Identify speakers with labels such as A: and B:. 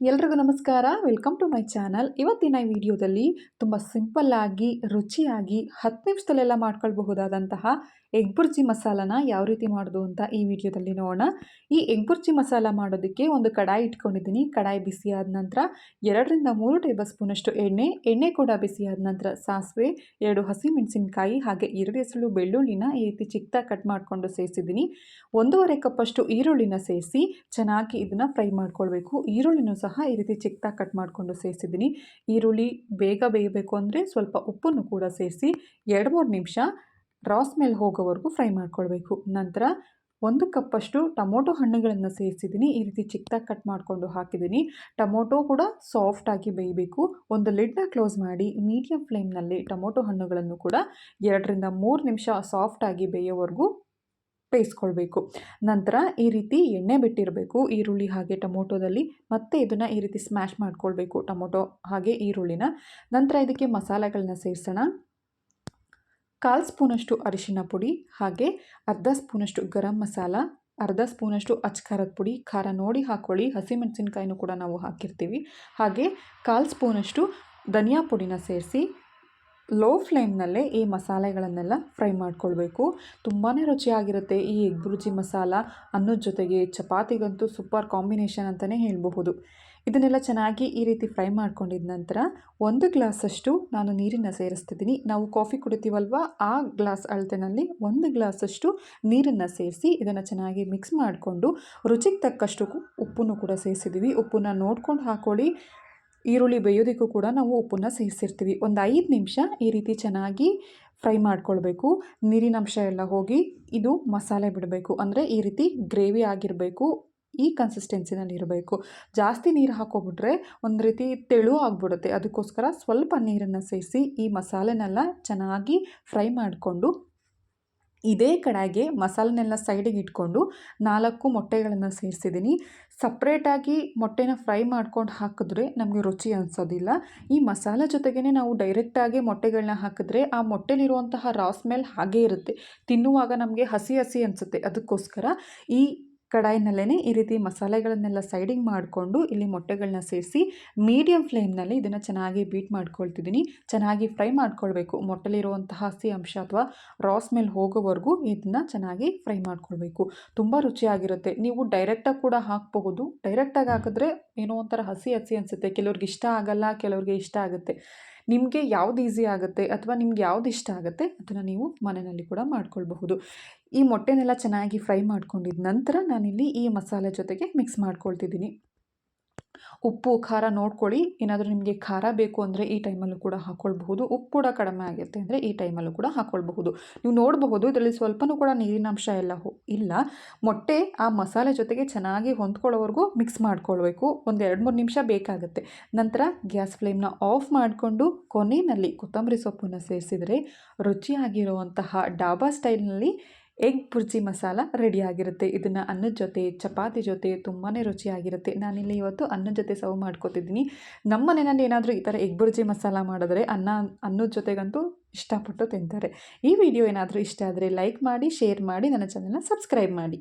A: ಎಲ್ರಿಗೂ ನಮಸ್ಕಾರ. Welcome to my channel. ಇವತ್ತಿನ ಈ ವಿಡಿಯೋದಲ್ಲಿ ತುಂಬ ಸಿಂಪಲ್ ಆಗಿ, ರುಚಿಯಾಗಿ 10 ನಿಮಿಷದಲ್ಲೆಲ್ಲ ಮಾಡ್ಕೊಳ್ಬಹುದಾದಂತಹ ಎಗ್ ಬುರ್ಜಿ ಮಸಾಲಾನ ಯಾವ ರೀತಿ ಮಾಡೋದು ಅಂತ ಈ ವಿಡಿಯೋದಲ್ಲಿ ನೋಡೋಣ. ಈ ಎಗ್ ಬುರ್ಜಿ ಮಸಾಲ ಮಾಡೋದಕ್ಕೆ ಒಂದು ಕಡಾಯಿ ಇಟ್ಕೊಂಡಿದ್ದೀನಿ. ಕಡಾಯಿ ಬಿಸಿಯಾದ ನಂತರ 2ರಿಂದ 3 ಟೇಬಲ್ ಸ್ಪೂನಷ್ಟು ಎಣ್ಣೆ ಕೂಡ ಬಿಸಿಯಾದ ನಂತರ ಸಾಸಿವೆ, 2 ಹಸಿಮೆಣಸಿನಕಾಯಿ ಹಾಗೆ 2 ಎಸಳು ಬೆಳ್ಳುಳ್ಳಿನ ಈ ರೀತಿ ಚಿಕ್ಕದಾಗಿ ಕಟ್ ಮಾಡಿಕೊಂಡು ಸೇರಿಸಿದ್ದೀನಿ. 1.5 ಕಪ್ಪಷ್ಟು ಈರುಳ್ಳಿನ ಸೇರಿಸಿ ಚೆನ್ನಾಗಿ ಇದನ್ನು ಫ್ರೈ ಮಾಡ್ಕೊಳ್ಬೇಕು. ಈರುಳ್ಳಿನೂ ಸಹ ಈ ರೀತಿ ಚಿಕ್ಕದಾಗಿ ಕಟ್ ಮಾಡಿಕೊಂಡು ಸೇರಿಸಿದ್ದೀನಿ. ಈರುಳ್ಳಿ ಬೇಗ ಬೇಯಬೇಕು ಅಂದರೆ ಸ್ವಲ್ಪ ಉಪ್ಪನ್ನು ಕೂಡ ಸೇರಿಸಿ 2-3 ನಿಮಿಷ ರಾ ಸ್ಮೆಲ್ ಹೋಗೋವರೆಗೂ ಫ್ರೈ ಮಾಡ್ಕೊಳ್ಬೇಕು. ನಂತರ 1 ಕಪ್ಪಷ್ಟು ಟೊಮೊಟೊ ಹಣ್ಣುಗಳನ್ನು ಸೇರಿಸಿದ್ದೀನಿ. ಈ ರೀತಿ ಚಿಕ್ಕದಾಗಿ ಕಟ್ ಮಾಡಿಕೊಂಡು ಹಾಕಿದ್ದೀನಿ. ಟೊಮೊಟೊ ಕೂಡ ಸಾಫ್ಟಾಗಿ ಬೇಯಬೇಕು. ಒಂದು ಲಿಡ್ನ ಕ್ಲೋಸ್ ಮಾಡಿ ಮೀಡಿಯಂ ಫ್ಲೇಮ್ನಲ್ಲಿ ಟೊಮೊಟೊ ಹಣ್ಣುಗಳನ್ನು ಕೂಡ 2ರಿಂದ 3 ನಿಮಿಷ ಸಾಫ್ಟಾಗಿ ಬೇಯೋವರೆಗೂ ಬೇಯಿಸ್ಕೊಳ್ಬೇಕು. ನಂತರ ಈ ರೀತಿ ಎಣ್ಣೆ ಬಿಟ್ಟಿರಬೇಕು ಈರುಳ್ಳಿ ಹಾಗೆ ಟೊಮೊಟೊದಲ್ಲಿ. ಮತ್ತೆ ಇದನ್ನು ಈ ರೀತಿ ಸ್ಮ್ಯಾಶ್ ಮಾಡ್ಕೊಳ್ಬೇಕು ಟೊಮೊಟೊ ಹಾಗೆ ಈರುಳ್ಳಿನ. ನಂತರ ಇದಕ್ಕೆ ಮಸಾಲೆಗಳನ್ನ ಸೇರಿಸೋಣ. 1/4 ಸ್ಪೂನಷ್ಟು ಅರಿಶಿನ ಪುಡಿ ಹಾಗೆ ಅರ್ಧ ಸ್ಪೂನಷ್ಟು ಗರಂ ಮಸಾಲ, ಅರ್ಧ ಸ್ಪೂನಷ್ಟು ಅಚ್ಕಾರದ ಪುಡಿ, ಖಾರ ನೋಡಿ ಹಾಕ್ಕೊಳ್ಳಿ. ಹಸಿಮೆಣಸಿನ್ಕಾಯಿನೂ ಕೂಡ ನಾವು ಹಾಕಿರ್ತೀವಿ. ಹಾಗೆ 1/4 ಸ್ಪೂನಷ್ಟು ಧನಿಯಾ ಪುಡಿನ ಸೇರಿಸಿ ಲೋ ಫ್ಲೇಮ್ನಲ್ಲೇ ಈ ಮಸಾಲೆಗಳನ್ನೆಲ್ಲ ಫ್ರೈ ಮಾಡ್ಕೊಳ್ಬೇಕು. ತುಂಬಾ ರುಚಿಯಾಗಿರುತ್ತೆ ಈ ಎಗ್ ಬುರ್ಜಿ ಮಸಾಲ. ಅನ್ನದ ಜೊತೆಗೆ ಚಪಾತಿಗಂತೂ ಸೂಪರ್ ಕಾಂಬಿನೇಷನ್ ಅಂತಲೇ ಹೇಳಬಹುದು. ಇದನ್ನೆಲ್ಲ ಚೆನ್ನಾಗಿ ಈ ರೀತಿ ಫ್ರೈ ಮಾಡ್ಕೊಂಡಿದ ನಂತರ 1 ಗ್ಲಾಸಷ್ಟು ನಾನು ನೀರನ್ನು ಸೇರಿಸ್ತಿದ್ದೀನಿ. ನಾವು ಕಾಫಿ ಕುಡಿತೀವಲ್ವ, ಆ ಗ್ಲಾಸ್ ಅಳತೆನಲ್ಲಿ 1 ಗ್ಲಾಸಷ್ಟು ನೀರನ್ನು ಸೇರಿಸಿ ಇದನ್ನು ಚೆನ್ನಾಗಿ ಮಿಕ್ಸ್ ಮಾಡಿಕೊಂಡು ರುಚಿಗೆ ತಕ್ಕಷ್ಟು ಉಪ್ಪನ್ನು ಕೂಡ ಸೇರಿಸಿದ್ದೀವಿ. ಉಪ್ಪನ್ನು ನೋಡ್ಕೊಂಡು ಹಾಕ್ಕೊಳ್ಳಿ. ಈರುಳ್ಳಿ ಬೇಯೋದಕ್ಕೂ ಕೂಡ ನಾವು ಉಪ್ಪನ್ನು ಸೇರಿಸಿರ್ತೀವಿ. ಒಂದು 5 ನಿಮಿಷ ಈ ರೀತಿ ಚೆನ್ನಾಗಿ ಫ್ರೈ ಮಾಡ್ಕೊಳ್ಬೇಕು. ನೀರಿನಂಶ ಎಲ್ಲ ಹೋಗಿ ಇದು ಮಸಾಲೆ ಬಿಡಬೇಕು. ಅಂದರೆ ಈ ರೀತಿ ಗ್ರೇವಿ ಆಗಿರಬೇಕು. ಈ ಕನ್ಸಿಸ್ಟೆನ್ಸಿನಲ್ಲಿ ಇರಬೇಕು. ಜಾಸ್ತಿ ನೀರು ಹಾಕೋಬಿಟ್ರೆ ಒಂದು ರೀತಿ ತೆಳು ಆಗಿಬಿಡುತ್ತೆ. ಅದಕ್ಕೋಸ್ಕರ ಸ್ವಲ್ಪ ನೀರನ್ನು ಸೇರಿಸಿ ಈ ಮಸಾಲೆನೆಲ್ಲ ಚೆನ್ನಾಗಿ ಫ್ರೈ ಮಾಡಿಕೊಂಡು ಇದೇ ಕಡೆಗೆ ಮಸಾಲೆನೆಲ್ಲ ಸೈಡಿಗೆ ಇಟ್ಕೊಂಡು 4 ಮೊಟ್ಟೆಗಳನ್ನು ಸೇರಿಸಿದ್ದೀನಿ. ಸಪ್ರೇಟಾಗಿ ಮೊಟ್ಟೆನ ಫ್ರೈ ಮಾಡ್ಕೊಂಡು ಹಾಕಿದ್ರೆ ನಮಗೆ ರುಚಿ ಅನಿಸೋದಿಲ್ಲ. ಈ ಮಸಾಲೆ ಜೊತೆಗೇ ನಾವು ಡೈರೆಕ್ಟಾಗಿ ಮೊಟ್ಟೆಗಳನ್ನ ಹಾಕಿದ್ರೆ ಆ ಮೊಟ್ಟೆಲಿರುವಂತಹ ರಾ ಸ್ಮೆಲ್ ಹಾಗೇ ಇರುತ್ತೆ. ತಿನ್ನುವಾಗ ನಮಗೆ ಹಸಿ ಹಸಿ ಅನಿಸುತ್ತೆ. ಅದಕ್ಕೋಸ್ಕರ ಈ ಕಡಾಯಿನಲ್ಲೇ ಈ ರೀತಿ ಮಸಾಲೆಗಳನ್ನೆಲ್ಲ ಸೈಡಿಗೆ ಮಾಡಿಕೊಂಡು ಇಲ್ಲಿ ಮೊಟ್ಟೆಗಳನ್ನ ಸೇರಿಸಿ ಮೀಡಿಯಂ ಫ್ಲೇಮ್ನಲ್ಲಿ ಇದನ್ನು ಚೆನ್ನಾಗಿ ಬೀಟ್ ಮಾಡ್ಕೊಳ್ತಿದ್ದೀನಿ. ಚೆನ್ನಾಗಿ ಫ್ರೈ ಮಾಡ್ಕೊಳ್ಬೇಕು. ಮೊಟ್ಟೆಲಿರುವಂತಹ ಹಸಿ ಅಂಶ ಅಥವಾ ರಾ ಸ್ಮೆಲ್ ಹೋಗೋವರೆಗೂ ಇದನ್ನು ಚೆನ್ನಾಗಿ ಫ್ರೈ ಮಾಡ್ಕೊಳ್ಬೇಕು. ತುಂಬ ರುಚಿಯಾಗಿರುತ್ತೆ. ನೀವು ಡೈರೆಕ್ಟಾಗಿ ಕೂಡ ಹಾಕಬಹುದು. ಡೈರೆಕ್ಟಾಗಿ ಹಾಕಿದ್ರೆ ಏನೋ ಒಂಥರ ಹಸಿ ಹಸಿ ಅನಿಸುತ್ತೆ. ಕೆಲವ್ರಿಗೆ ಇಷ್ಟ ಆಗಲ್ಲ, ಕೆಲವ್ರಿಗೆ ಇಷ್ಟ ಆಗುತ್ತೆ. ನಿಮಗೆ ಯಾವ್ದು ಈಸಿ ಆಗುತ್ತೆ ಅಥವಾ ನಿಮ್ಗೆ ಯಾವ್ದು ಇಷ್ಟ ಆಗುತ್ತೆ ಅದನ್ನು ನೀವು ಮನೆಯಲ್ಲಿ ಕೂಡ ಮಾಡ್ಕೊಳ್ಬಹುದು. ಈ ಮೊಟ್ಟೆನೆಲ್ಲ ಚೆನ್ನಾಗಿ ಫ್ರೈ ಮಾಡ್ಕೊಂಡಿದ್ದ ನಂತರ ನಾನಿಲ್ಲಿ ಈ ಮಸಾಲೆ ಜೊತೆಗೆ ಮಿಕ್ಸ್ ಮಾಡ್ಕೊಳ್ತಿದ್ದೀನಿ. ಉಪ್ಪು ಖಾರ ನೋಡ್ಕೊಳ್ಳಿ. ಏನಾದರೂ ನಿಮಗೆ ಖಾರ ಬೇಕು ಅಂದರೆ ಈ ಟೈಮಲ್ಲೂ ಕೂಡ ಹಾಕ್ಕೊಳ್ಬಹುದು. ಉಪ್ಪು ಕೂಡ ಕಡಿಮೆ ಆಗುತ್ತೆ ಅಂದರೆ ಈ ಟೈಮಲ್ಲೂ ಕೂಡ ಹಾಕ್ಕೊಳ್ಬಹುದು. ನೀವು ನೋಡಬಹುದು ಇದರಲ್ಲಿ ಸ್ವಲ್ಪನೂ ಕೂಡ ನೀರಿನಂಶ ಎಲ್ಲ ಇಲ್ಲ. ಮೊಟ್ಟೆ ಆ ಮಸಾಲೆ ಜೊತೆಗೆ ಚೆನ್ನಾಗಿ ಹೊಂದ್ಕೊಳ್ಳೋವರೆಗೂ ಮಿಕ್ಸ್ ಮಾಡ್ಕೊಳ್ಬೇಕು. ಒಂದು 2-3 ನಿಮಿಷ ಬೇಕಾಗುತ್ತೆ. ನಂತರ ಗ್ಯಾಸ್ ಫ್ಲೇಮ್ನ ಆಫ್ ಮಾಡಿಕೊಂಡು ಕೊನೆಯಲ್ಲಿ ಕೊತ್ತಂಬರಿ ಸೊಪ್ಪನ್ನು ಸೇರಿಸಿದರೆ ರುಚಿಯಾಗಿರುವಂತಹ ಡಾಬಾ ಸ್ಟೈಲ್ನಲ್ಲಿ ಎಗ್ ಬುರ್ಜಿ ಮಸಾಲ ರೆಡಿಯಾಗಿರುತ್ತೆ. ಇದನ್ನು ಅನ್ನದ ಜೊತೆ ಚಪಾತಿ ಜೊತೆ ತುಂಬಾ ರುಚಿಯಾಗಿರುತ್ತೆ. ನಾನಿಲ್ಲಿ ಇವತ್ತು ಅನ್ನದ ಜೊತೆ ಸರ್ವ್ ಮಾಡ್ಕೊತಿದ್ದೀನಿ. ನಮ್ಮ ಮನೆಯಲ್ಲಿ ಏನಾದರೂ ಈ ಥರ ಎಗ್ ಬುರ್ಜಿ ಮಸಾಲ ಮಾಡಿದ್ರೆ ಅನ್ನದ ಜೊತೆಗಂತೂ ಇಷ್ಟಪಟ್ಟು ತಿಂತಾರೆ. ಈ ವಿಡಿಯೋ ಏನಾದರೂ ಇಷ್ಟ ಆದರೆ ಲೈಕ್ ಮಾಡಿ, ಶೇರ್ ಮಾಡಿ, ನನ್ನ ಚಾನಲ್ನ ಸಬ್ಸ್ಕ್ರೈಬ್ ಮಾಡಿ.